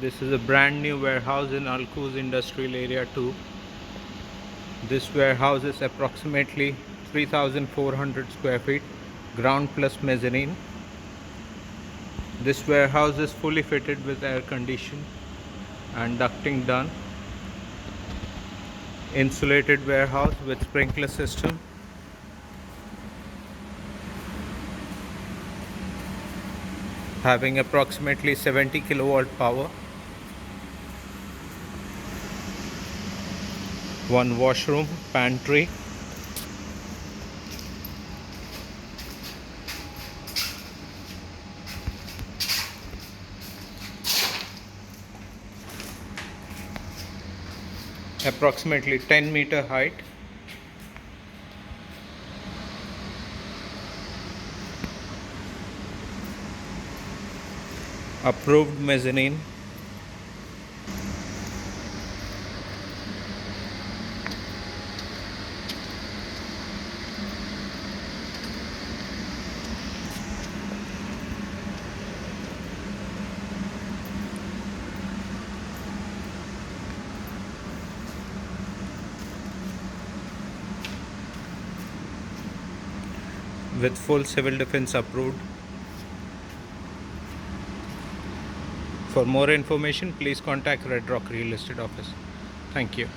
This is a brand new warehouse in Al Quoz Industrial Area 2. This warehouse is approximately 3,400 square feet, ground plus mezzanine. This warehouse is fully fitted with air condition and ducting done. Insulated warehouse with sprinkler system. Having approximately 70 kilowatt power. One washroom, pantry. Approximately 10-meter height. Approved mezzanine. With full civil defense approved. For more information, please contact Redrock Real Estate Office. Thank you.